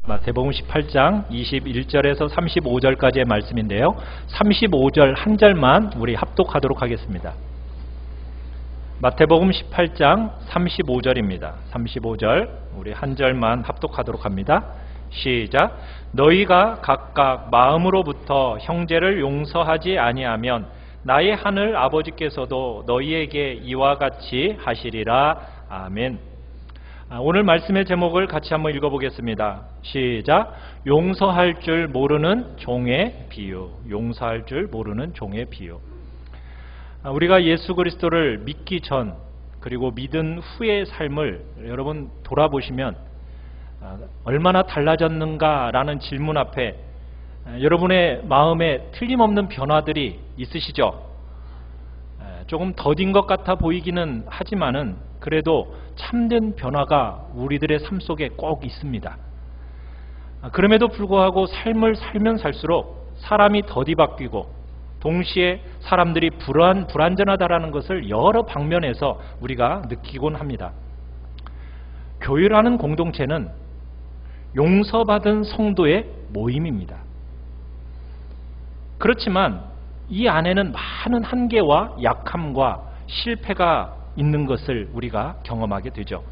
마태복음 18장 21절에서 35절까지의 말씀인데요. 35절 한 절만 우리 합독하도록 하겠습니다. 마태복음 18장 35절입니다. 35절 우리 한 절만 합독하도록 합니다. 시작. 너희가 각각 마음으로부터 형제를 용서하지 아니하면 나의 하늘 아버지께서도 너희에게 이와 같이 하시리라. 아멘. 오늘 말씀의 제목을 같이 한번 읽어보겠습니다. 시작. 용서할 줄 모르는 종의 비유. 용서할 줄 모르는 종의 비유. 우리가 예수 그리스도를 믿기 전 그리고 믿은 후의 삶을 여러분 돌아보시면 얼마나 달라졌는가라는 질문 앞에 여러분의 마음에 틀림없는 변화들이 있으시죠? 조금 더딘 것 같아 보이기는 하지만은 그래도 참된 변화가 우리들의 삶 속에 꼭 있습니다. 그럼에도 불구하고 삶을 살면 살수록 사람이 더디 바뀌고 동시에 사람들이 불완전하다라는 것을 여러 방면에서 우리가 느끼곤 합니다. 교회라는 공동체는 용서받은 성도의 모임입니다. 그렇지만 이 안에는 많은 한계와 약함과 실패가 있는 것을 우리가 경험하게 되죠.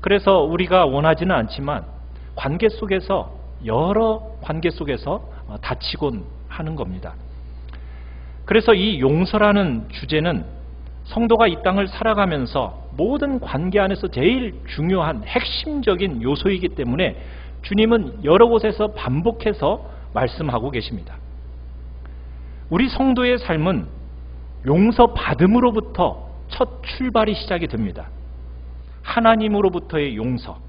그래서 우리가 원하지는 않지만 관계 속에서 여러 관계 속에서 다치곤 하는 겁니다. 그래서 이 용서라는 주제는 성도가 이 땅을 살아가면서 모든 관계 안에서 제일 중요한 핵심적인 요소이기 때문에 주님은 여러 곳에서 반복해서 말씀하고 계십니다. 우리 성도의 삶은 용서받음으로부터 첫 출발이 시작이 됩니다. 하나님으로부터의 용서.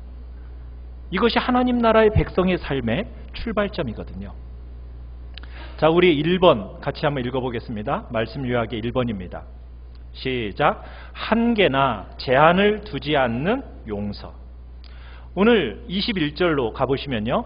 이것이 하나님 나라의 백성의 삶의 출발점이거든요. 자, 우리 1번 같이 한번 읽어보겠습니다. 말씀 요약의 1번입니다. 시작. 한계나 제한을 두지 않는 용서. 오늘 21절로 가보시면요.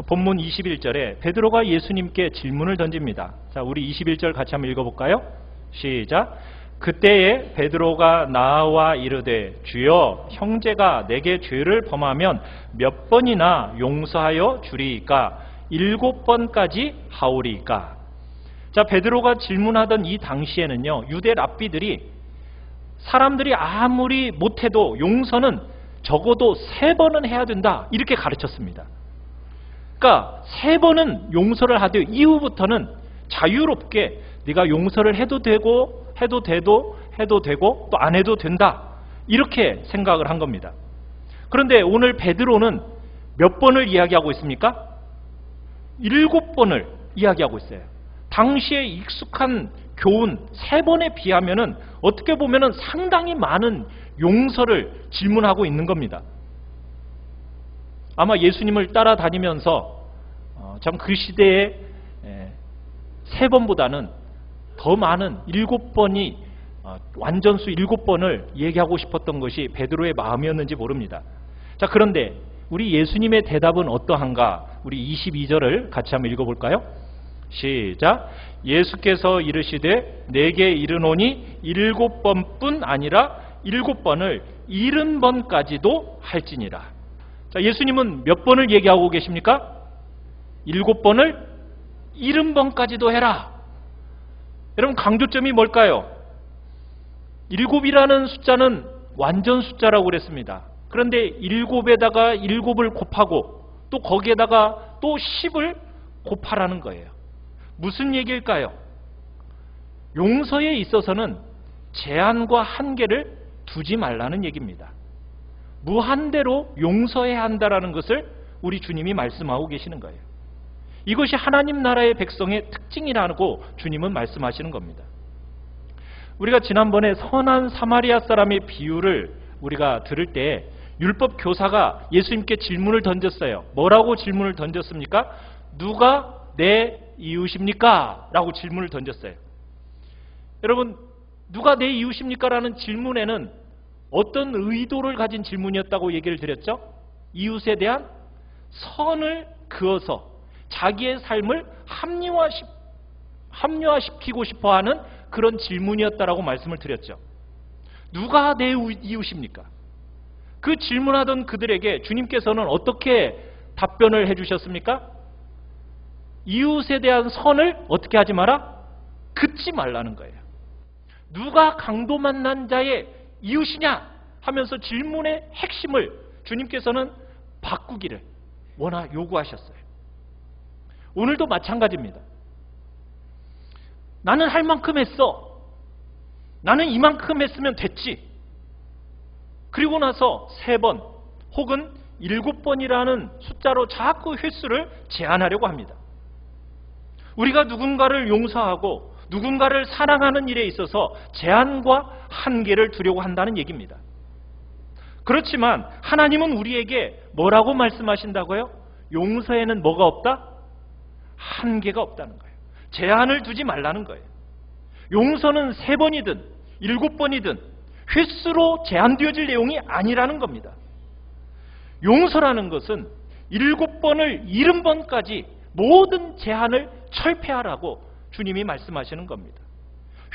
본문 21절에 베드로가 예수님께 질문을 던집니다. 자, 우리 21절 같이 한번 읽어볼까요? 시작. 그때에 베드로가 나와 이르되 주여 형제가 내게 죄를 범하면 몇 번이나 용서하여 주리이까? 7번까지 하오리이까? 자, 베드로가 질문하던 이 당시에는요, 유대 랍비들이 사람들이 아무리 못해도 용서는 적어도 3번은 해야 된다 이렇게 가르쳤습니다. 그러니까 3번은 용서를 하되 이후부터는 자유롭게 네가 용서를 해도 되고 해도 되고 또 안 해도 된다 이렇게 생각을 한 겁니다. 그런데 오늘 베드로는 몇 번을 이야기하고 있습니까? 7번을 이야기하고 있어요. 당시에 익숙한 교훈 3번에 비하면은 어떻게 보면은 상당히 많은 용서를 질문하고 있는 겁니다. 아마 예수님을 따라다니면서 참 그 시대에 3번보다는 더 많은 7번이 완전수 7번을 얘기하고 싶었던 것이 베드로의 마음이었는지 모릅니다. 자, 그런데 우리 예수님의 대답은 어떠한가? 우리 22절을 같이 한번 읽어볼까요? 시작. 예수께서 이르시되 내게 이르노니 7번뿐 아니라 7번을 70번까지도 할지니라. 자, 예수님은 몇 번을 얘기하고 계십니까? 7번을 70번까지도 해라. 여러분, 강조점이 뭘까요? 7이라는 숫자는 완전 숫자라고 그랬습니다. 그런데 7에다가 7을 곱하고 또 거기에다가 또 10을 곱하라는 거예요. 무슨 얘기일까요? 용서에 있어서는 제한과 한계를 두지 말라는 얘기입니다. 무한대로 용서해야 한다는 것을 우리 주님이 말씀하고 계시는 거예요. 이것이 하나님 나라의 백성의 특징이라고 주님은 말씀하시는 겁니다. 우리가 지난번에 선한 사마리아 사람의 비유를 우리가 들을 때 율법 교사가 예수님께 질문을 던졌어요. 뭐라고 질문을 던졌습니까? 누가 내 이웃입니까? 라고 질문을 던졌어요. 여러분, 누가 내 이웃입니까? 라는 질문에는 어떤 의도를 가진 질문이었다고 얘기를 드렸죠? 이웃에 대한 선을 그어서 자기의 삶을 합리화시키고 싶어하는 그런 질문이었다라고 말씀을 드렸죠. 누가 내 이웃입니까? 그 질문하던 그들에게 주님께서는 어떻게 답변을 해주셨습니까? 이웃에 대한 선을 어떻게 하지 마라? 긋지 말라는 거예요. 누가 강도 만난 자의 이웃이냐 하면서 질문의 핵심을 주님께서는 바꾸기를 요구하셨어요. 오늘도 마찬가지입니다. 나는 할 만큼 했어. 나는 이만큼 했으면 됐지. 그리고 나서 3번 혹은 7번이라는 숫자로 자꾸 횟수를 제한하려고 합니다. 우리가 누군가를 용서하고 누군가를 사랑하는 일에 있어서 제한과 한계를 두려고 한다는 얘기입니다. 그렇지만 하나님은 우리에게 뭐라고 말씀하신다고요? 용서에는 뭐가 없다? 한계가 없다는 거예요. 제한을 두지 말라는 거예요. 용서는 3번이든 7번이든 횟수로 제한되어질 내용이 아니라는 겁니다. 용서라는 것은 7번을 70번까지 모든 제한을 철폐하라고 주님이 말씀하시는 겁니다.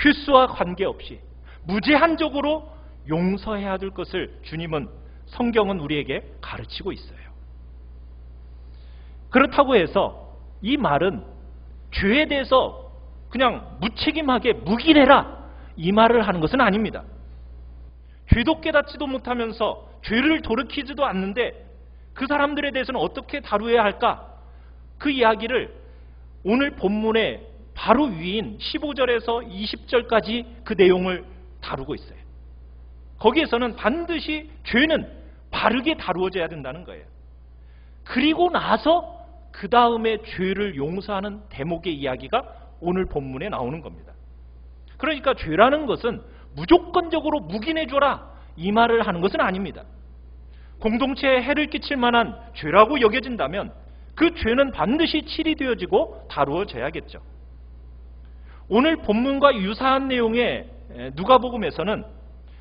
횟수와 관계없이 무제한적으로 용서해야 될 것을 주님은 성경은 우리에게 가르치고 있어요. 그렇다고 해서 이 말은 죄에 대해서 그냥 무책임하게 묵인해라 이 말을 하는 것은 아닙니다. 죄도 깨닫지도 못하면서 죄를 돌이키지도 않는데 그 사람들에 대해서는 어떻게 다루어야 할까? 그 이야기를 오늘 본문의 바로 위인 15절에서 20절까지 그 내용을 다루고 있어요. 거기에서는 반드시 죄는 바르게 다루어져야 된다는 거예요. 그리고 나서 그 다음에 죄를 용서하는 대목의 이야기가 오늘 본문에 나오는 겁니다. 그러니까 죄라는 것은 무조건적으로 묵인해줘라 이 말을 하는 것은 아닙니다. 공동체에 해를 끼칠 만한 죄라고 여겨진다면 그 죄는 반드시 치리되어지고 다루어져야겠죠. 오늘 본문과 유사한 내용의 누가복음에서는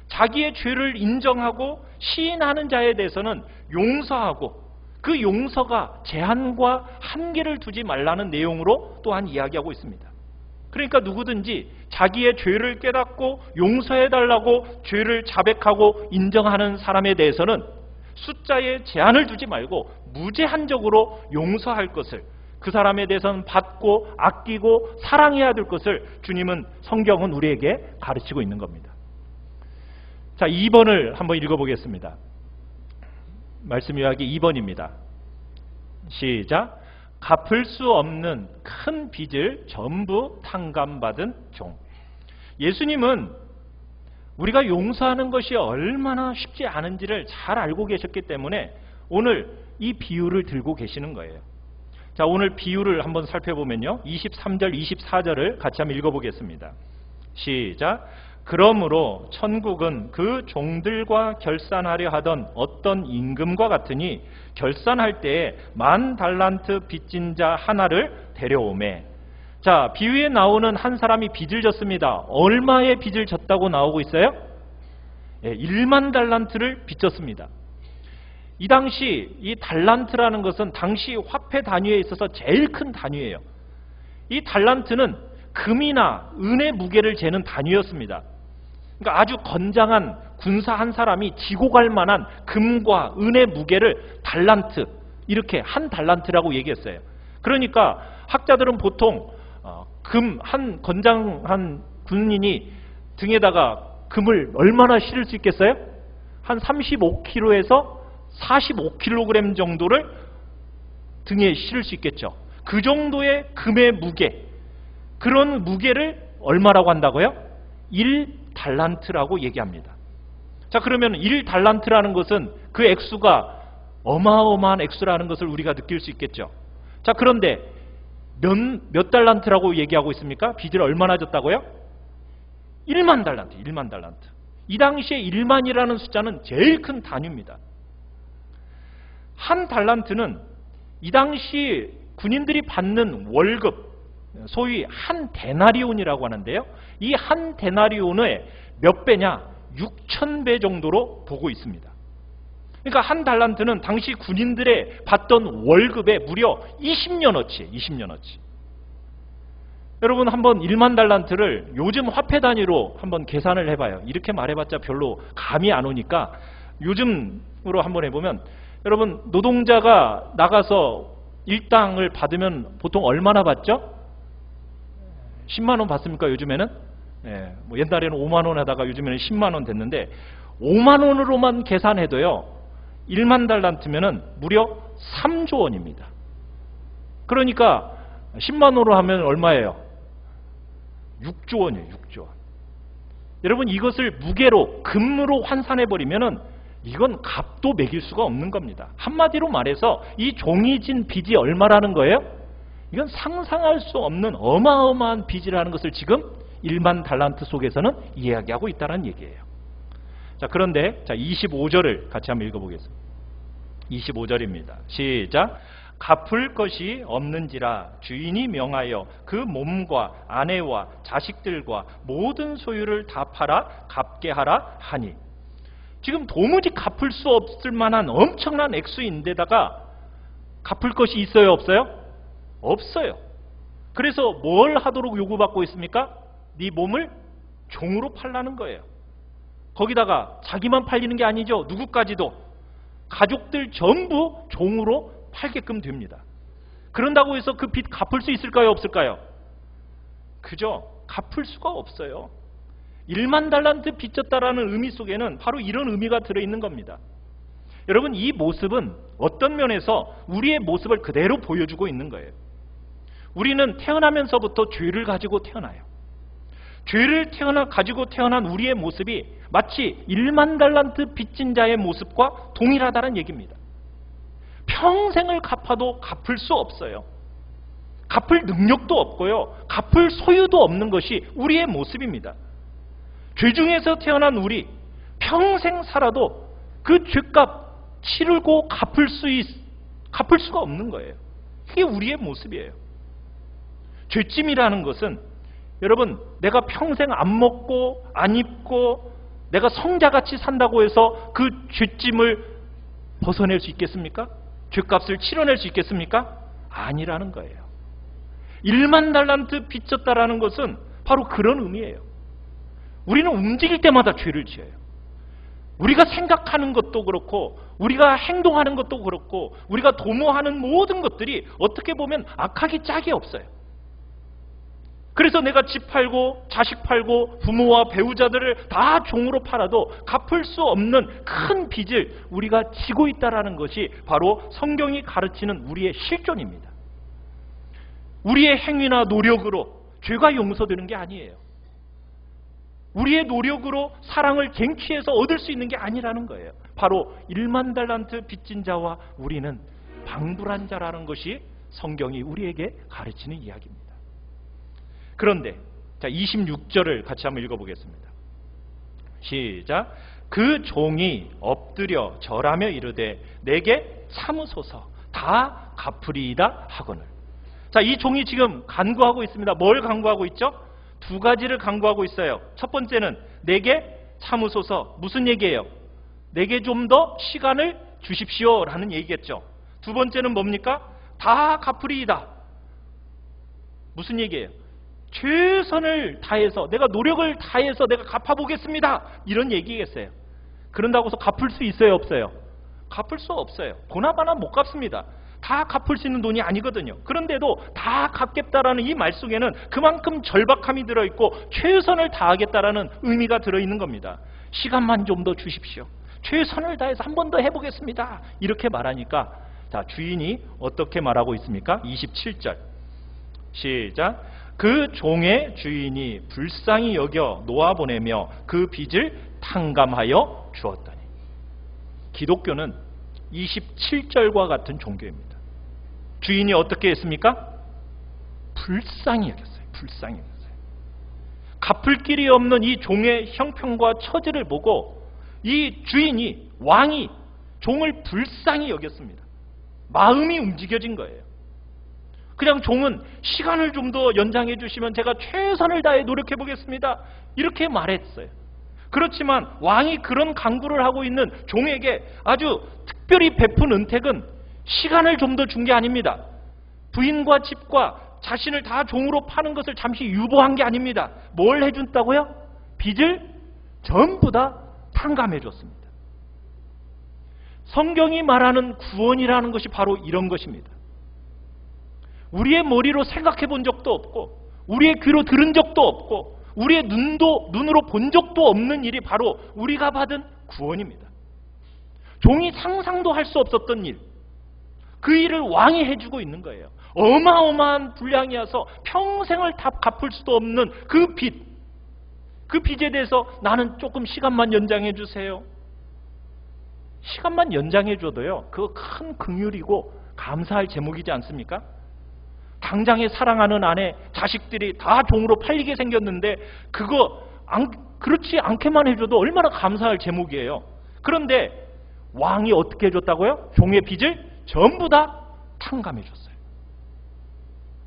자기의 죄를 인정하고 시인하는 자에 대해서는 용서하고 그 용서가 제한과 한계를 두지 말라는 내용으로 또한 이야기하고 있습니다. 그러니까 누구든지 자기의 죄를 깨닫고 용서해달라고 죄를 자백하고 인정하는 사람에 대해서는 숫자에 제한을 두지 말고 무제한적으로 용서할 것을, 그 사람에 대해서는 받고 아끼고 사랑해야 될 것을 주님은, 성경은 우리에게 가르치고 있는 겁니다. 자, 2번을 한번 읽어보겠습니다. 말씀 요약이 2번입니다. 시작. 갚을 수 없는 큰 빚을 전부 탕감받은 종. 예수님은 우리가 용서하는 것이 얼마나 쉽지 않은지를 잘 알고 계셨기 때문에 오늘 이 비유를 들고 계시는 거예요. 자, 오늘 비유를 한번 살펴보면요, 23절 24절을 같이 한번 읽어보겠습니다. 시작. 그러므로 천국은 그 종들과 결산하려 하던 어떤 임금과 같으니 결산할 때에 10,000달란트 빚진 자 하나를 데려오매. 자, 비유에 나오는 한 사람이 빚을 졌습니다. 얼마의 빚을 졌다고 나오고 있어요? 10,000달란트를 빚졌습니다. 이 당시 이 달란트라는 것은 당시 화폐 단위에 있어서 제일 큰 단위예요. 이 달란트는 금이나 은의 무게를 재는 단위였습니다. 그러니까 아주 건장한 군사 한 사람이 지고 갈 만한 금과 은의 무게를 달란트, 이렇게 한 달란트라고 얘기했어요. 그러니까 학자들은 보통 한 건장한 군인이 등에다가 금을 얼마나 실을 수 있겠어요? 한 35kg에서 45kg 정도를 등에 실을 수 있겠죠. 그 정도의 금의 무게, 그런 무게를 얼마라고 한다고요? 1달란트라고 얘기합니다. 자, 그러면 1달란트라는 것은 그 액수가 어마어마한 액수라는 것을 우리가 느낄 수 있겠죠. 자, 그런데 몇 달란트라고 얘기하고 있습니까? 빚을 얼마나 졌다고요? 10,000달란트, 10,000달란트. 이 당시에 1만이라는 숫자는 제일 큰 단위입니다. 한 달란트는 이 당시 군인들이 받는 월급, 소위 한 데나리온이라고 하는데요, 이 한 데나리온의 몇 배냐? 6,000배 정도로 보고 있습니다. 그러니까 한 달란트는 당시 군인들의 받던 월급의 무려 20년어치, 20년어치. 여러분 한번 10,000달란트를 요즘 화폐 단위로 한번 계산을 해봐요. 이렇게 말해봤자 별로 감이 안 오니까 요즘으로 한번 해보면 여러분, 노동자가 나가서 일당을 받으면 보통 얼마나 받죠? 10만 원 받습니까, 요즘에는? 예, 뭐 옛날에는 5만 원 하다가 요즘에는 10만 원 됐는데 5만 원으로만 계산해도요. 1만 달란트면은 무려 3조 원입니다. 그러니까 10만 원으로 하면 얼마예요? 6조 원이에요. 6조 원. 여러분, 이것을 무게로 금으로 환산해버리면은 이건 값도 매길 수가 없는 겁니다. 한마디로 말해서 이 종이 진 빚이 얼마라는 거예요? 이건 상상할 수 없는 어마어마한 빚이라는 것을 지금 1만 달란트 속에서는 이야기하고 있다는 얘기예요. 자, 그런데 25절을 같이 한번 읽어보겠습니다. 25절입니다. 시작. 갚을 것이 없는지라 주인이 명하여 그 몸과 아내와 자식들과 모든 소유를 다 팔아 갚게 하라 하니. 지금 도무지 갚을 수 없을 만한 엄청난 액수인데다가 갚을 것이 있어요, 없어요? 없어요. 그래서 뭘 하도록 요구받고 있습니까? 네 몸을 종으로 팔라는 거예요. 거기다가 자기만 팔리는 게 아니죠. 누구까지도. 가족들 전부 종으로 팔게끔 됩니다. 그런다고 해서 그 빚 갚을 수 있을까요, 없을까요? 그죠? 갚을 수가 없어요. 1만 달란트 빚졌다라는 의미 속에는 바로 이런 의미가 들어있는 겁니다. 여러분, 이 모습은 어떤 면에서 우리의 모습을 그대로 보여주고 있는 거예요. 우리는 태어나면서부터 죄를 가지고 태어나요. 죄를 가지고 태어난 우리의 모습이 마치 1만 달란트 빚진 자의 모습과 동일하다는 얘기입니다. 평생을 갚아도 갚을 수 없어요. 갚을 능력도 없고요. 갚을 소유도 없는 것이 우리의 모습입니다. 죄 중에서 태어난 우리, 평생 살아도 그 죄값 치르고 갚을 수가 없는 거예요. 그게 우리의 모습이에요. 죄짐이라는 것은 여러분, 내가 평생 안 먹고 안 입고 내가 성자같이 산다고 해서 그 죄짐을 벗어낼 수 있겠습니까? 죄값을 치러낼 수 있겠습니까? 아니라는 거예요. 1만 달란트 빚졌다라는 것은 바로 그런 의미예요. 우리는 움직일 때마다 죄를 지어요. 우리가 생각하는 것도 그렇고 우리가 행동하는 것도 그렇고 우리가 도모하는 모든 것들이 어떻게 보면 악하기 짝이 없어요. 그래서 내가 집 팔고 자식 팔고 부모와 배우자들을 다 종으로 팔아도 갚을 수 없는 큰 빚을 우리가 지고 있다는 것이 바로 성경이 가르치는 우리의 실존입니다. 우리의 행위나 노력으로 죄가 용서되는 게 아니에요. 우리의 노력으로 사랑을 쟁취해서 얻을 수 있는 게 아니라는 거예요. 바로 1만 달란트 빚진 자와 우리는 방불한 자라는 것이 성경이 우리에게 가르치는 이야기입니다. 그런데 26절을 같이 한번 읽어보겠습니다. 시작. 그 종이 엎드려 절하며 이르되 내게 참으소서 다 갚으리이다 하거늘. 자, 이 종이 지금 간구하고 있습니다. 뭘 간구하고 있죠? 두 가지를 간구하고 있어요. 첫 번째는 내게 참으소서. 무슨 얘기예요? 내게 좀 더 시간을 주십시오 라는 얘기겠죠. 두 번째는 뭡니까? 다 갚으리이다. 무슨 얘기예요? 최선을 다해서 내가 노력을 다해서 내가 갚아보겠습니다. 이런 얘기겠어요. 그런다고 해서 갚을 수 있어요, 없어요? 갚을 수 없어요. 보나마나 못 갚습니다. 다 갚을 수 있는 돈이 아니거든요. 그런데도 다 갚겠다라는 이 말 속에는 그만큼 절박함이 들어있고 최선을 다하겠다라는 의미가 들어있는 겁니다. 시간만 좀 더 주십시오. 최선을 다해서 한 번 더 해보겠습니다. 이렇게 말하니까 자, 주인이 어떻게 말하고 있습니까? 27절 시작. 그 종의 주인이 불쌍히 여겨 놓아보내며 그 빚을 탕감하여 주었더니. 기독교는 27절과 같은 종교입니다. 주인이 어떻게 했습니까? 불쌍히 여겼어요. 불쌍히 여겼어요. 갚을 길이 없는 이 종의 형편과 처지를 보고 이 주인이, 왕이 종을 불쌍히 여겼습니다. 마음이 움직여진 거예요. 그냥 종은 시간을 좀 더 연장해 주시면 제가 최선을 다해 노력해 보겠습니다. 이렇게 말했어요. 그렇지만 왕이 그런 강구를 하고 있는 종에게 아주 특별히 베푼 은택은 시간을 좀 더 준 게 아닙니다. 부인과 집과 자신을 다 종으로 파는 것을 잠시 유보한 게 아닙니다. 뭘 해준다고요? 빚을 전부 다 탕감해 줬습니다. 성경이 말하는 구원이라는 것이 바로 이런 것입니다. 우리의 머리로 생각해 본 적도 없고 우리의 귀로 들은 적도 없고 우리의 눈으로 본 적도 없는 일이 바로 우리가 받은 구원입니다. 종이 상상도 할 수 없었던 일, 그 일을 왕이 해주고 있는 거예요. 어마어마한 분량이어서 평생을 다 갚을 수도 없는 그 빚, 그 빚에 대해서 나는 조금 시간만 연장해 주세요. 시간만 연장해 줘도요, 그거 큰 긍휼이고 감사할 제목이지 않습니까? 당장에 사랑하는 아내, 자식들이 다 종으로 팔리게 생겼는데 그거 그렇지 않게만 해줘도 얼마나 감사할 제목이에요. 그런데 왕이 어떻게 해줬다고요? 종의 빚을 전부 다 탕감해 줬어요.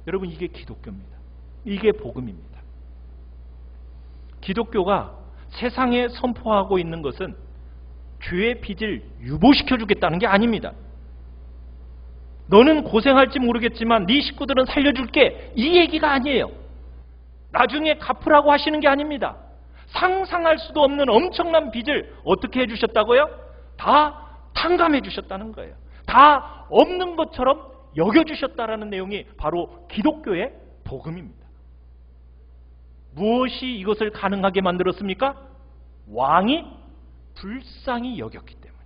여러분, 이게 기독교입니다. 이게 복음입니다. 기독교가 세상에 선포하고 있는 것은 죄의 빚을 유보시켜 주겠다는 게 아닙니다. 너는 고생할지 모르겠지만 네 식구들은 살려줄게, 이 얘기가 아니에요. 나중에 갚으라고 하시는 게 아닙니다. 상상할 수도 없는 엄청난 빚을 어떻게 해주셨다고요? 다 탕감해 주셨다는 거예요. 다 없는 것처럼 여겨주셨다라는 내용이 바로 기독교의 복음입니다. 무엇이 이것을 가능하게 만들었습니까? 왕이 불쌍히 여겼기 때문에.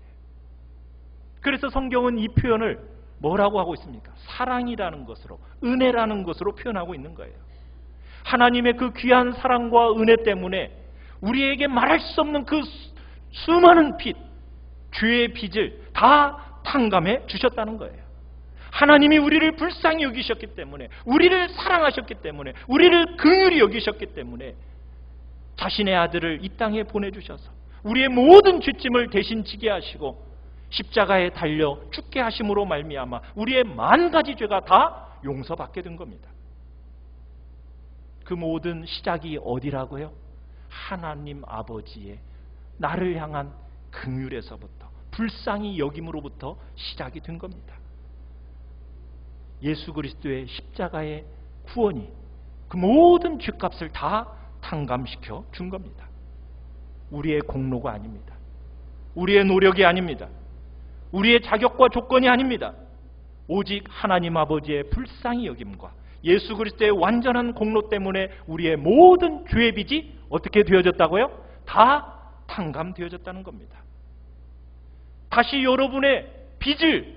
그래서 성경은 이 표현을 뭐라고 하고 있습니까? 사랑이라는 것으로, 은혜라는 것으로 표현하고 있는 거예요. 하나님의 그 귀한 사랑과 은혜 때문에 우리에게 말할 수 없는 그 수많은 빚, 죄의 빚을 다 탕감해 주셨다는 거예요. 하나님이 우리를 불쌍히 여기셨기 때문에, 우리를 사랑하셨기 때문에, 우리를 긍휼히 여기셨기 때문에 자신의 아들을 이 땅에 보내주셔서 우리의 모든 죄짐을 대신 지게 하시고 십자가에 달려 죽게 하심으로 말미암아 우리의 만 가지 죄가 다 용서받게 된 겁니다. 그 모든 시작이 어디라고요? 하나님 아버지의 나를 향한 긍휼에서부터, 불쌍히 여김으로부터 시작이 된 겁니다. 예수 그리스도의 십자가의 구원이 그 모든 죄값을 다 탕감시켜 준 겁니다. 우리의 공로가 아닙니다. 우리의 노력이 아닙니다. 우리의 자격과 조건이 아닙니다. 오직 하나님 아버지의 불쌍히 여김과 예수 그리스도의 완전한 공로 때문에 우리의 모든 죄의 빚이 어떻게 되어졌다고요? 다 탕감되어졌다는 겁니다. 다시 여러분의 빚을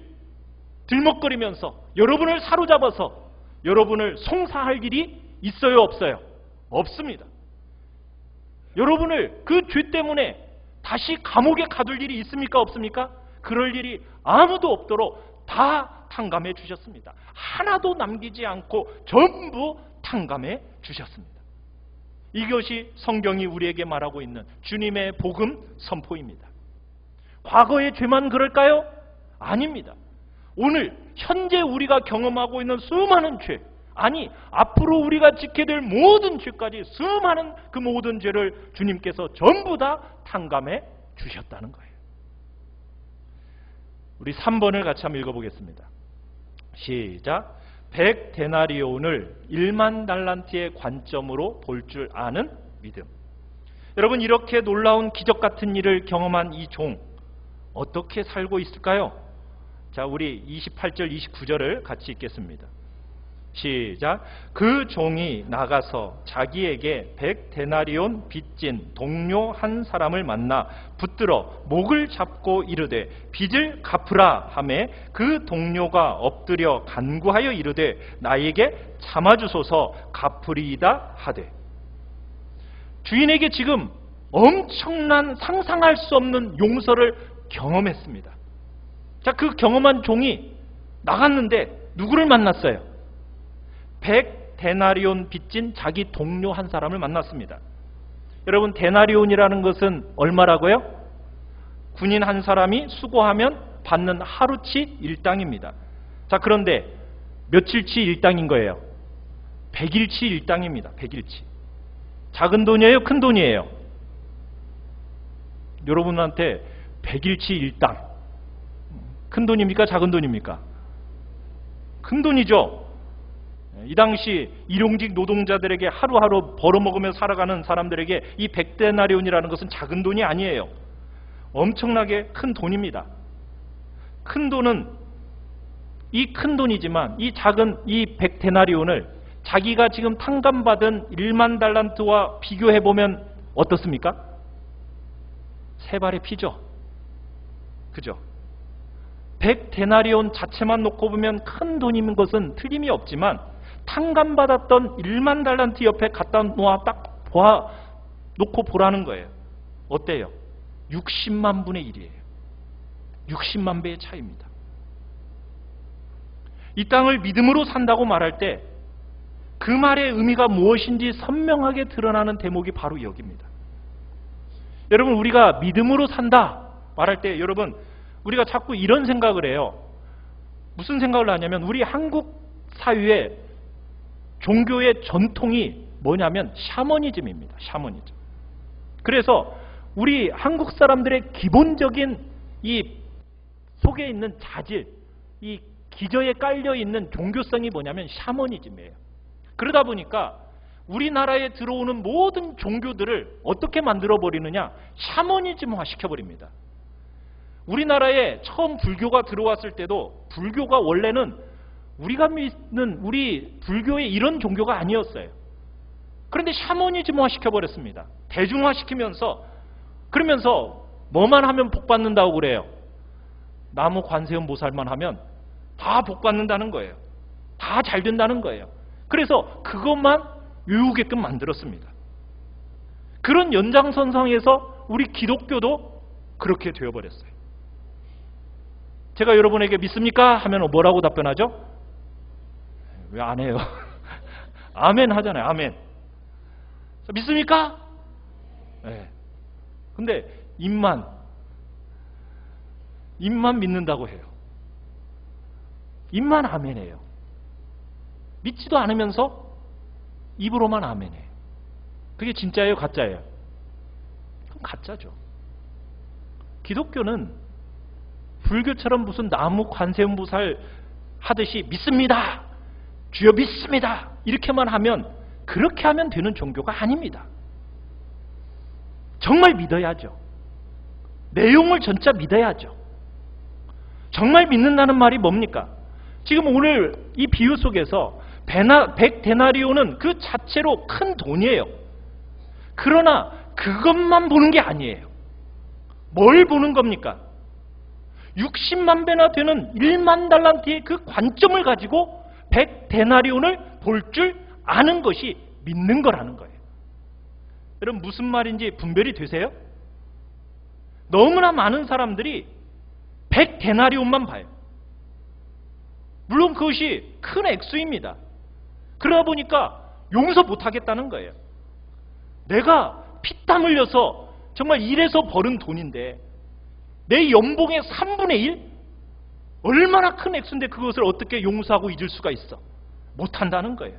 들먹거리면서 여러분을 사로잡아서 여러분을 송사할 일이 있어요, 없어요? 없습니다. 여러분을 그 죄 때문에 다시 감옥에 가둘 일이 있습니까, 없습니까? 그럴 일이 아무도 없도록 다 탕감해 주셨습니다. 하나도 남기지 않고 전부 탕감해 주셨습니다. 이것이 성경이 우리에게 말하고 있는 주님의 복음 선포입니다. 과거의 죄만 그럴까요? 아닙니다. 오늘 현재 우리가 경험하고 있는 수많은 죄, 아니 앞으로 우리가 지게 될 모든 죄까지, 수많은 그 모든 죄를 주님께서 전부 다 탕감해 주셨다는 거예요. 우리 3번을 같이 한번 읽어보겠습니다. 시작. 100데나리온을 1만 달란트의 관점으로 볼 줄 아는 믿음. 여러분, 이렇게 놀라운 기적 같은 일을 경험한 이 종 어떻게 살고 있을까요? 자, 우리 28절 29절을 같이 읽겠습니다. 시작. 그 종이 나가서 자기에게 100데나리온 빚진 동료 한 사람을 만나 붙들어 목을 잡고 이르되 빚을 갚으라 하매 그 동료가 엎드려 간구하여 이르되 나에게 참아주소서 갚으리이다 하되. 주인에게 지금 엄청난 상상할 수 없는 용서를 경험했습니다. 자, 그 경험한 종이 나갔는데 누구를 만났어요? 100데나리온 빚진 자기 동료 한 사람을 만났습니다. 여러분, 데나리온이라는 것은 얼마라고요? 군인 한 사람이 수고하면 받는 하루치 일당입니다. 자, 그런데 며칠치 일당인 거예요? 100일치 일당입니다. 100일치. 작은 돈이에요? 큰 돈이에요? 여러분한테 100일치 일당, 큰 돈입니까? 작은 돈입니까? 큰 돈이죠. 이 당시 일용직 노동자들에게 하루하루 벌어먹으며 살아가는 사람들에게 이 100데나리온이라는 것은 작은 돈이 아니에요. 엄청나게 큰 돈입니다. 큰 돈은 이 큰 돈이지만 이 작은 이 100데나리온을 자기가 지금 탕감받은 1만 달란트와 비교해보면 어떻습니까? 세 발의 피죠. 그죠? 100데나리온 자체만 놓고 보면 큰 돈인 것은 틀림이 없지만 탕감받았던 1만 달란트 옆에 갖다 놓아 딱 놓고 보라는 거예요. 어때요? 60만 분의 1이에요. 60만 배의 차이입니다. 이 땅을 믿음으로 산다고 말할 때 그 말의 의미가 무엇인지 선명하게 드러나는 대목이 바로 여기입니다. 여러분, 우리가 믿음으로 산다 말할 때 여러분, 우리가 자꾸 이런 생각을 해요. 무슨 생각을 하냐면 우리 한국 사회의 종교의 전통이 뭐냐면 샤머니즘입니다. 샤머니즘. 그래서 우리 한국 사람들의 기본적인 이 속에 있는 자질, 이 기저에 깔려 있는 종교성이 뭐냐면 샤머니즘이에요. 그러다 보니까 우리나라에 들어오는 모든 종교들을 어떻게 만들어버리느냐? 샤머니즘화 시켜버립니다. 우리나라에 처음 불교가 들어왔을 때도 불교가 원래는 우리가 믿는 우리 불교의 이런 종교가 아니었어요. 그런데 샤머니즘화 시켜버렸습니다. 대중화 시키면서 그러면서 뭐만 하면 복 받는다고 그래요. 나무 관세음 보살만 하면 다 복 받는다는 거예요. 다 잘 된다는 거예요. 그래서 그것만 외우게끔 만들었습니다. 그런 연장선상에서 우리 기독교도 그렇게 되어버렸어요. 제가 여러분에게 믿습니까? 하면 뭐라고 답변하죠? 왜 안 해요? 아멘 하잖아요. 아멘. 믿습니까? 네. 근데 입만 믿는다고 해요. 입만 아멘해요. 믿지도 않으면서 입으로만 아멘해요. 그게 진짜예요? 가짜예요? 그럼 가짜죠. 기독교는 불교처럼 무슨 나무 관세음보살 하듯이 믿습니다. 주여 믿습니다. 이렇게만 하면 그렇게 하면 되는 종교가 아닙니다. 정말 믿어야죠. 내용을 전짜 믿어야죠. 정말 믿는다는 말이 뭡니까? 지금 오늘 이 비유 속에서 100데나리온은 그 자체로 큰 돈이에요. 그러나 그것만 보는 게 아니에요. 뭘 보는 겁니까? 60만 배나 되는 1만 달란트의 그 관점을 가지고 100데나리온을 볼 줄 아는 것이 믿는 거라는 거예요. 여러분, 무슨 말인지 분별이 되세요? 너무나 많은 사람들이 100데나리온만 봐요. 물론 그것이 큰 액수입니다. 그러다 보니까 용서 못하겠다는 거예요. 내가 피땀 흘려서 정말 일해서 벌은 돈인데 내 연봉의 3분의 1? 얼마나 큰 액수인데 그것을 어떻게 용서하고 잊을 수가 있어? 못한다는 거예요.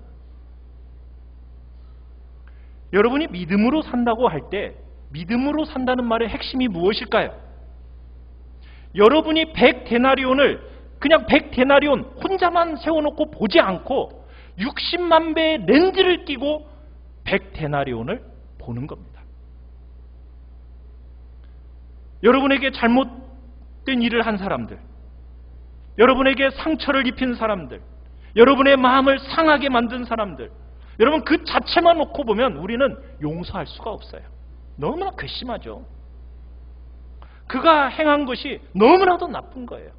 여러분이 믿음으로 산다고 할 때 믿음으로 산다는 말의 핵심이 무엇일까요? 여러분이 100데나리온을 그냥 100데나리온 혼자만 세워놓고 보지 않고 60만 배의 렌즈를 끼고 100데나리온을 보는 겁니다. 여러분에게 잘못된 일을 한 사람들, 여러분에게 상처를 입힌 사람들, 여러분의 마음을 상하게 만든 사람들, 여러분 그 자체만 놓고 보면 우리는 용서할 수가 없어요. 너무나 괘씸하죠. 그가 행한 것이 너무나도 나쁜 거예요.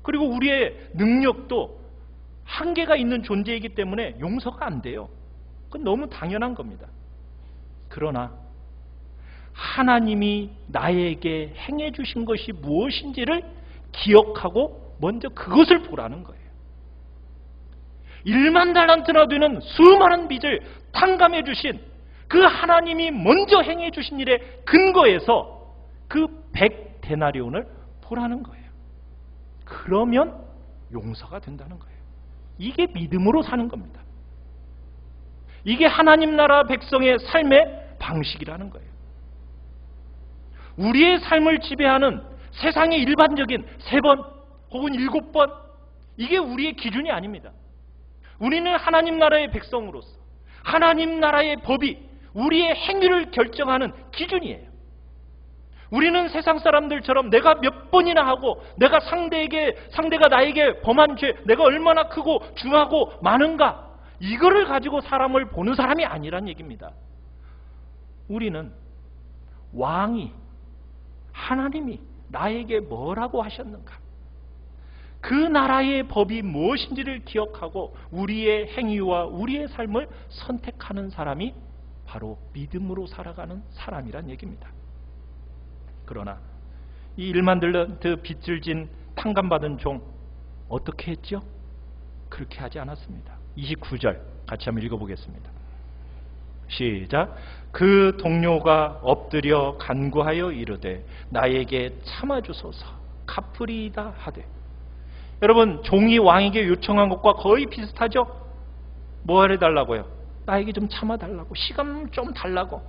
그리고 우리의 능력도 한계가 있는 존재이기 때문에 용서가 안 돼요. 그건 너무 당연한 겁니다. 그러나 하나님이 나에게 행해 주신 것이 무엇인지를 기억하고 먼저 그것을 보라는 거예요. 1만 달란트나 되는 수많은 빚을 탕감해 주신 그 하나님이 먼저 행해 주신 일의 근거에서 그 100데나리온을 보라는 거예요. 그러면 용서가 된다는 거예요. 이게 믿음으로 사는 겁니다. 이게 하나님 나라 백성의 삶의 방식이라는 거예요. 우리의 삶을 지배하는 세상의 일반적인 3번 혹은 7번, 이게 우리의 기준이 아닙니다. 우리는 하나님 나라의 백성으로서 하나님 나라의 법이 우리의 행위를 결정하는 기준이에요. 우리는 세상 사람들처럼 내가 몇 번이나 하고 내가 상대가 나에게 범한 죄 내가 얼마나 크고 중하고 많은가 이거를 가지고 사람을 보는 사람이 아니란 얘기입니다. 우리는 왕이 하나님이 나에게 뭐라고 하셨는가 그 나라의 법이 무엇인지를 기억하고 우리의 행위와 우리의 삶을 선택하는 사람이 바로 믿음으로 살아가는 사람이란 얘기입니다. 그러나 이 일만들런트 빚을 진 탕감받은 종 어떻게 했죠? 그렇게 하지 않았습니다. 29절 같이 한번 읽어보겠습니다. 시작. 그 동료가 엎드려 간구하여 이르되 나에게 참아주소서 갚으리이다 하되. 여러분 종이 왕에게 요청한 것과 거의 비슷하죠? 뭐 해달라고요? 나에게 좀 참아달라고 시간 좀 달라고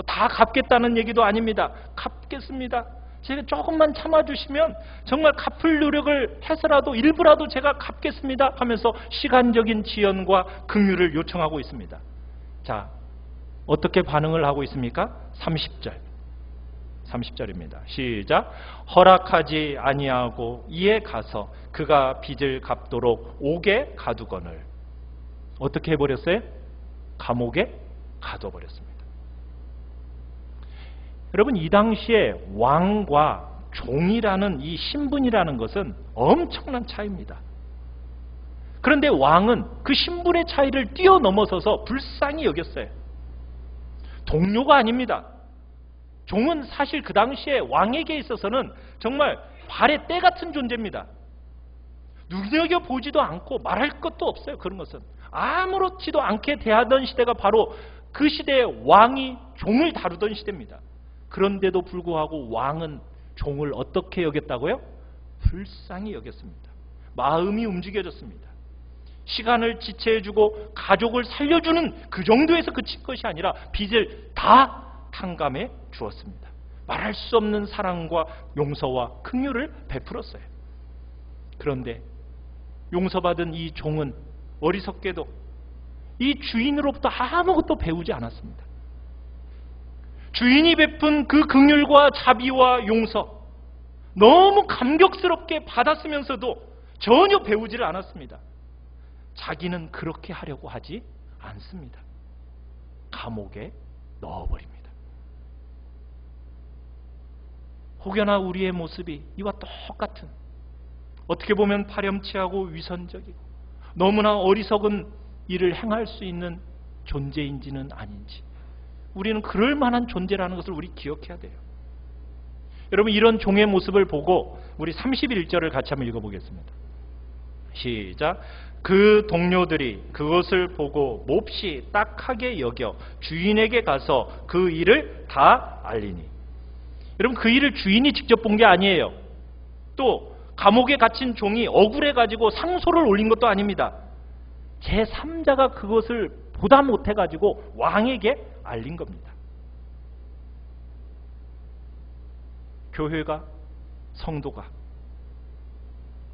다 갚겠다는 얘기도 아닙니다. 갚겠습니다. 제가 조금만 참아주시면 정말 갚을 노력을 해서라도 일부라도 제가 갚겠습니다 하면서 시간적인 지연과 긍휼을 요청하고 있습니다. 자, 어떻게 반응을 하고 있습니까? 30절입니다. 시작. 허락하지 아니하고 이에 가서 그가 빚을 갚도록 옥에 가두거늘. 어떻게 해버렸어요? 감옥에 가둬버렸습니다. 여러분 이 당시에 왕과 종이라는 이 신분이라는 것은 엄청난 차이입니다. 그런데 왕은 그 신분의 차이를 뛰어넘어서서 불쌍히 여겼어요. 동료가 아닙니다. 종은 사실 그 당시에 왕에게 있어서는 정말 발의 때 같은 존재입니다. 눈여겨보지도 않고 말할 것도 없어요. 그런 것은 아무렇지도 않게 대하던 시대가 바로 그 시대의 왕이 종을 다루던 시대입니다. 그런데도 불구하고 왕은 종을 어떻게 여겼다고요? 불쌍히 여겼습니다. 마음이 움직여졌습니다. 시간을 지체해주고 가족을 살려주는 그 정도에서 그친 것이 아니라 빚을 다 탕감해 주었습니다. 말할 수 없는 사랑과 용서와 긍휼을 베풀었어요. 그런데 용서받은 이 종은 어리석게도 이 주인으로부터 아무것도 배우지 않았습니다. 주인이 베푼 그 긍휼과 자비와 용서 너무 감격스럽게 받았으면서도 전혀 배우지를 않았습니다. 자기는 그렇게 하려고 하지 않습니다. 감옥에 넣어버립니다. 혹여나 우리의 모습이 이와 똑같은 어떻게 보면 파렴치하고 위선적이고 너무나 어리석은 일을 행할 수 있는 존재인지는 아닌지 우리는 그럴 만한 존재라는 것을 우리 기억해야 돼요. 여러분 이런 종의 모습을 보고 우리 31절을 같이 한번 읽어보겠습니다. 시작. 그 동료들이 그것을 보고 몹시 딱하게 여겨 주인에게 가서 그 일을 다 알리니. 여러분 그 일을 주인이 직접 본 게 아니에요. 또 감옥에 갇힌 종이 억울해가지고 상소를 올린 것도 아닙니다. 제3자가 그것을 보다 못해가지고 왕에게 알린 겁니다. 교회가 성도가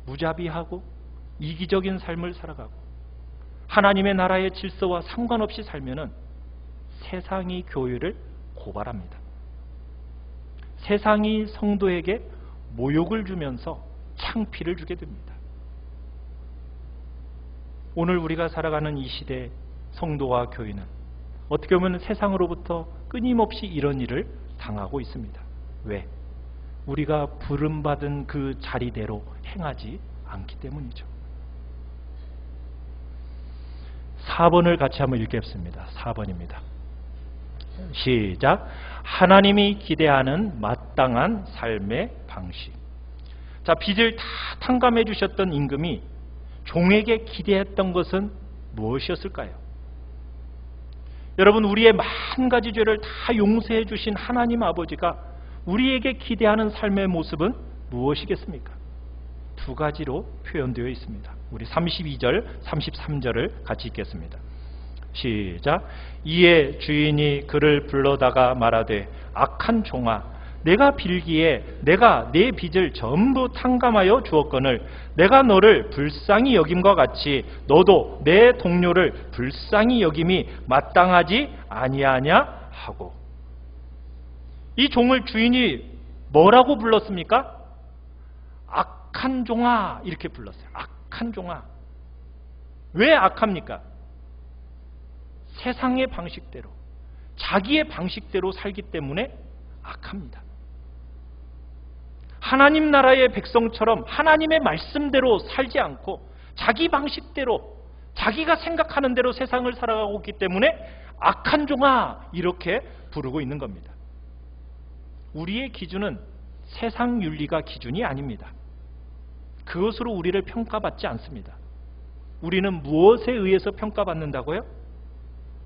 무자비하고 이기적인 삶을 살아가고 하나님의 나라의 질서와 상관없이 살면은 세상이 교회를 고발합니다. 세상이 성도에게 모욕을 주면서 창피를 주게 됩니다. 오늘 우리가 살아가는 이 시대의 성도와 교회는 어떻게 보면 세상으로부터 끊임없이 이런 일을 당하고 있습니다. 왜? 우리가 부름받은 그 자리대로 행하지 않기 때문이죠. 4번을 같이 한번 읽겠습니다. 4번입니다. 시작. 하나님이 기대하는 마땅한 삶의 방식. 자, 빚을 다 탕감해 주셨던 임금이 종에게 기대했던 것은 무엇이었을까요? 여러분 우리의 만 가지 죄를 다 용서해 주신 하나님 아버지가 우리에게 기대하는 삶의 모습은 무엇이겠습니까? 두 가지로 표현되어 있습니다. 우리 32절, 33절을 같이 읽겠습니다. 시작. 이에 주인이 그를 불러다가 말하되 악한 종아 내가 빌기에 내가 내 빚을 전부 탕감하여 주었거늘 내가 너를 불쌍히 여김과 같이 너도 내 동료를 불쌍히 여김이 마땅하지 아니하냐 하고. 이 종을 주인이 뭐라고 불렀습니까? 악한 종아 이렇게 불렀어요. 악한 종아. 왜 악합니까? 세상의 방식대로, 자기의 방식대로 살기 때문에 악합니다. 하나님 나라의 백성처럼 하나님의 말씀대로 살지 않고 자기 방식대로, 자기가 생각하는 대로 세상을 살아가고 있기 때문에 악한 종아 이렇게 부르고 있는 겁니다. 우리의 기준은 세상 윤리가 기준이 아닙니다. 그것으로 우리를 평가받지 않습니다. 우리는 무엇에 의해서 평가받는다고요?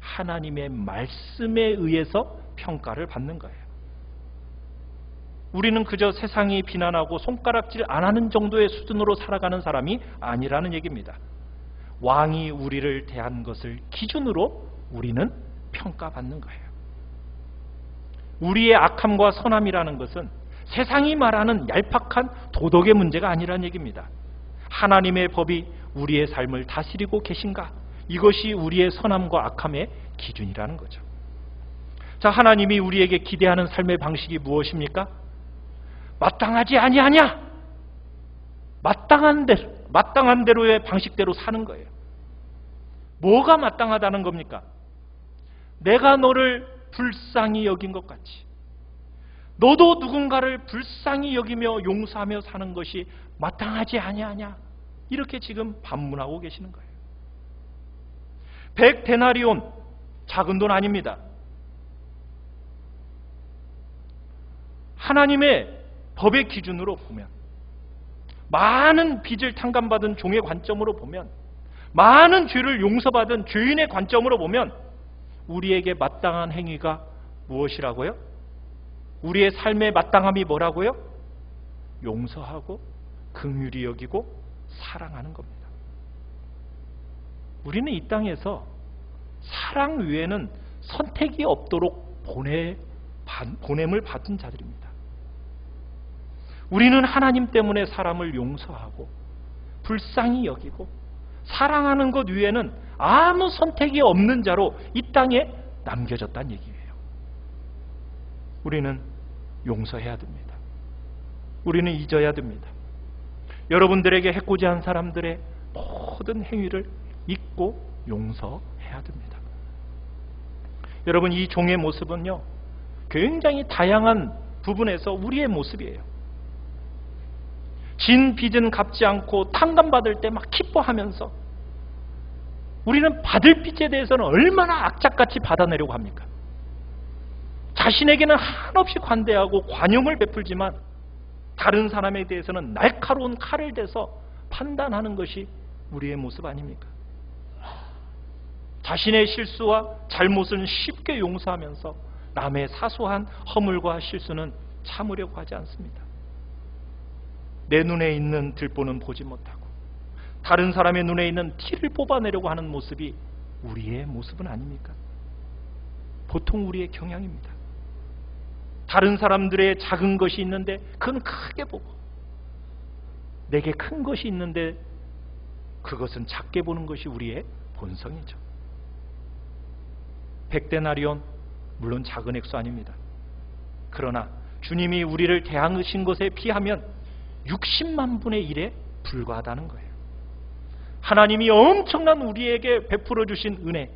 하나님의 말씀에 의해서 평가를 받는 거예요. 우리는 그저 세상이 비난하고 손가락질 안 하는 정도의 수준으로 살아가는 사람이 아니라는 얘기입니다. 왕이 우리를 대한 것을 기준으로 우리는 평가받는 거예요. 우리의 악함과 선함이라는 것은 세상이 말하는 얄팍한 도덕의 문제가 아니라는 얘기입니다. 하나님의 법이 우리의 삶을 다스리고 계신가? 이것이 우리의 선함과 악함의 기준이라는 거죠. 자, 하나님이 우리에게 기대하는 삶의 방식이 무엇입니까? 마땅하지 아니하냐? 마땅한 대로의 방식대로 사는 거예요. 뭐가 마땅하다는 겁니까? 내가 너를 불쌍히 여긴 것 같이 너도 누군가를 불쌍히 여기며 용서하며 사는 것이 마땅하지 아니하냐? 이렇게 지금 반문하고 계시는 거예요. 100데나리온, 작은 돈 아닙니다. 하나님의 법의 기준으로 보면, 많은 빚을 탕감받은 종의 관점으로 보면, 많은 죄를 용서받은 죄인의 관점으로 보면 우리에게 마땅한 행위가 무엇이라고요? 우리의 삶의 마땅함이 뭐라고요? 용서하고 긍휼히 여기고 사랑하는 겁니다. 우리는 이 땅에서 사랑 외에는 선택이 없도록 보냄을 받은 자들입니다. 우리는 하나님 때문에 사람을 용서하고 불쌍히 여기고 사랑하는 것 외에는 아무 선택이 없는 자로 이 땅에 남겨졌다는 얘기예요. 우리는 용서해야 됩니다. 우리는 잊어야 됩니다. 여러분들에게 해코지한 사람들의 모든 행위를 잊고 용서해야 됩니다. 여러분, 이 종의 모습은요, 굉장히 다양한 부분에서 우리의 모습이에요. 진 빚은 갚지 않고 탕감받을 때 막 기뻐하면서 우리는 받을 빚에 대해서는 얼마나 악착같이 받아내려고 합니까? 자신에게는 한없이 관대하고 관용을 베풀지만 다른 사람에 대해서는 날카로운 칼을 대서 판단하는 것이 우리의 모습 아닙니까? 자신의 실수와 잘못은 쉽게 용서하면서 남의 사소한 허물과 실수는 참으려고 하지 않습니다. 내 눈에 있는 들보는 보지 못하고 다른 사람의 눈에 있는 티를 뽑아내려고 하는 모습이 우리의 모습은 아닙니까? 보통 우리의 경향입니다. 다른 사람들의 작은 것이 있는데 그건 크게 보고, 내게 큰 것이 있는데 그것은 작게 보는 것이 우리의 본성이죠. 100데나리온, 물론 작은 액수 아닙니다. 그러나 주님이 우리를 대항하신 것에 비하면 60만 분의 1에 불과하다는 거예요. 하나님이 엄청난 우리에게 베풀어 주신 은혜,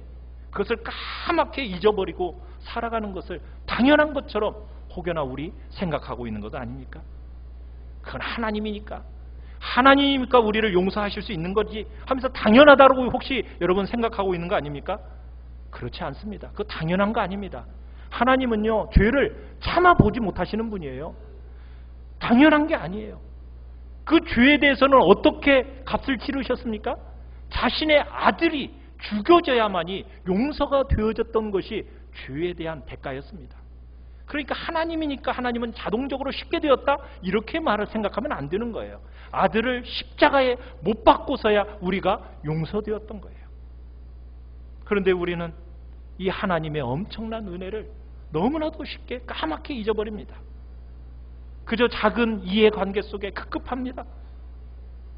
그것을 까맣게 잊어버리고 살아가는 것을 당연한 것처럼 혹여나 우리 생각하고 있는 것 아닙니까? 그건 하나님이니까 우리를 용서하실 수 있는 거지 하면서 당연하다고 혹시 여러분 생각하고 있는 거 아닙니까? 그렇지 않습니다. 그거 당연한 거 아닙니다. 하나님은요, 죄를 참아보지 못하시는 분이에요. 당연한 게 아니에요. 그 죄에 대해서는 어떻게 값을 치르셨습니까? 자신의 아들이 죽여져야만이 용서가 되어졌던 것이 죄에 대한 대가였습니다. 그러니까 하나님이니까 하나님은 자동적으로 쉽게 되었다, 이렇게 말을 생각하면 안 되는 거예요. 아들을 십자가에 못 박고서야 우리가 용서되었던 거예요. 그런데 우리는 이 하나님의 엄청난 은혜를 너무나도 쉽게 까맣게 잊어버립니다. 그저 작은 이해관계 속에 급급합니다.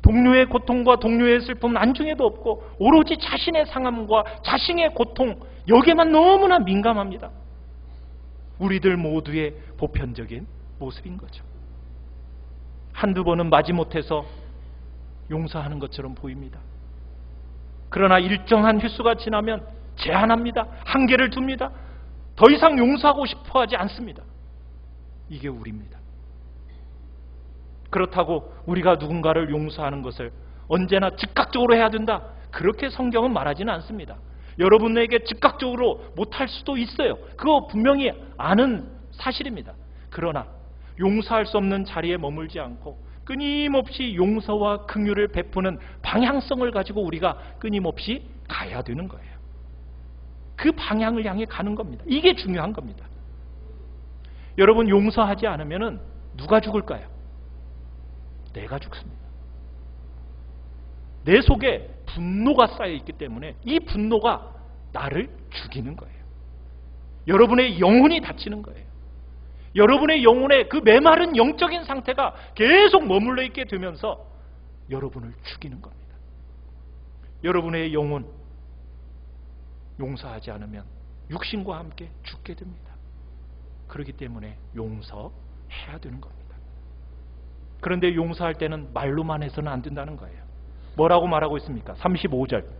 동료의 고통과 동료의 슬픔은 안중에도 없고 오로지 자신의 상함과 자신의 고통, 여기에만 너무나 민감합니다. 우리들 모두의 보편적인 모습인 거죠. 한두 번은 마지못해서 용서하는 것처럼 보입니다. 그러나 일정한 횟수가 지나면 제한합니다. 한계를 둡니다. 더 이상 용서하고 싶어 하지 않습니다. 이게 우리입니다. 그렇다고 우리가 누군가를 용서하는 것을 언제나 즉각적으로 해야 된다, 그렇게 성경은 말하지는 않습니다. 여러분에게 즉각적으로 못할 수도 있어요. 그거 분명히 아는 사실입니다. 그러나 용서할 수 없는 자리에 머물지 않고 끊임없이 용서와 긍휼을 베푸는 방향성을 가지고 우리가 끊임없이 가야 되는 거예요. 그 방향을 향해 가는 겁니다. 이게 중요한 겁니다. 여러분, 용서하지 않으면 누가 죽을까요? 내가 죽습니다. 내 속에 분노가 쌓여 있기 때문에 이 분노가 나를 죽이는 거예요. 여러분의 영혼이 다치는 거예요. 여러분의 영혼의 그 메마른 영적인 상태가 계속 머물러 있게 되면서 여러분을 죽이는 겁니다. 여러분의 영혼 용서하지 않으면 육신과 함께 죽게 됩니다. 그렇기 때문에 용서해야 되는 겁니다. 그런데 용서할 때는 말로만 해서는 안 된다는 거예요. 뭐라고 말하고 있습니까? 35절입니다.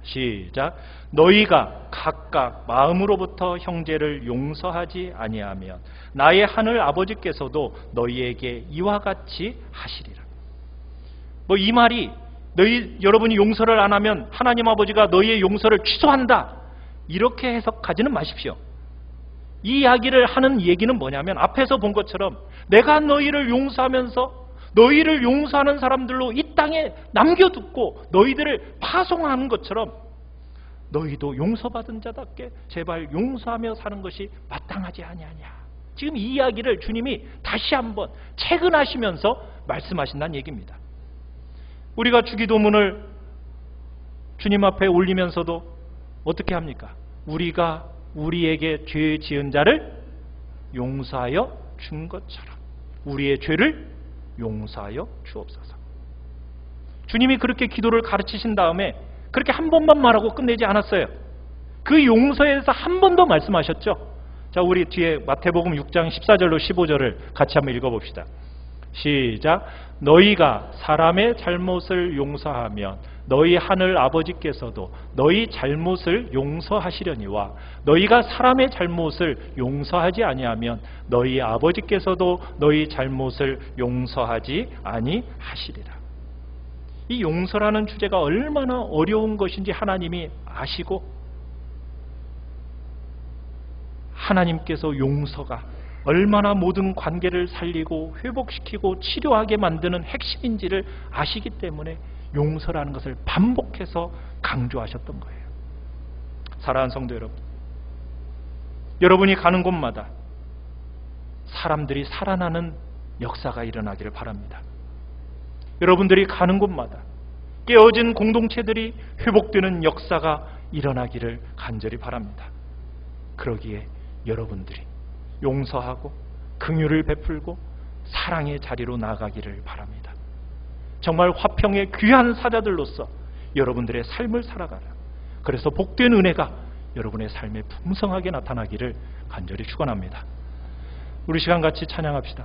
시작. 너희가 각각 마음으로부터 형제를 용서하지 아니하면 나의 하늘 아버지께서도 너희에게 이와 같이 하시리라. 이 말이 여러분이 용서를 안 하면 하나님 아버지가 너희의 용서를 취소한다, 이렇게 해석하지는 마십시오. 이 이야기를 하는 얘기는 뭐냐면 앞에서 본 것처럼 내가 너희를 용서하면서 너희를 용서하는 사람들로 이 땅에 남겨두고 너희들을 파송하는 것처럼 너희도 용서받은 자답게 제발 용서하며 사는 것이 마땅하지 아니하냐. 지금 이 이야기를 주님이 다시 한번 체근하시면서 말씀하신다는 얘기입니다. 우리가 주기도문을 주님 앞에 올리면서도 어떻게 합니까? 우리가 우리에게 죄 지은 자를 용서하여 준 것처럼 우리의 죄를 용서하여 주옵소서. 주님이 그렇게 기도를 가르치신 다음에 그렇게 한 번만 말하고 끝내지 않았어요. 그 용서에 대해서 한 번 더 말씀하셨죠. 자, 우리 뒤에 마태복음 6장 14절로 15절을 같이 한번 읽어봅시다. 시작. 너희가 사람의 잘못을 용서하면 너희 하늘 아버지께서도 너희 잘못을 용서하시려니와 너희가 사람의 잘못을 용서하지 아니하면 너희 아버지께서도 너희 잘못을 용서하지 아니하시리라. 이 용서라는 주제가 얼마나 어려운 것인지 하나님이 아시고 하나님께서 용서가 얼마나 모든 관계를 살리고 회복시키고 치료하게 만드는 핵심인지를 아시기 때문에 용서라는 것을 반복해서 강조하셨던 거예요. 사랑하는 성도 여러분, 여러분이 가는 곳마다 사람들이 살아나는 역사가 일어나기를 바랍니다. 여러분들이 가는 곳마다 깨어진 공동체들이 회복되는 역사가 일어나기를 간절히 바랍니다. 그러기에 여러분들이 용서하고 긍휼을 베풀고 사랑의 자리로 나아가기를 바랍니다. 정말 화평의 귀한 사자들로서 여러분들의 삶을 살아가라. 그래서 복된 은혜가 여러분의 삶에 풍성하게 나타나기를 간절히 축원합니다. 우리 시간 같이 찬양합시다.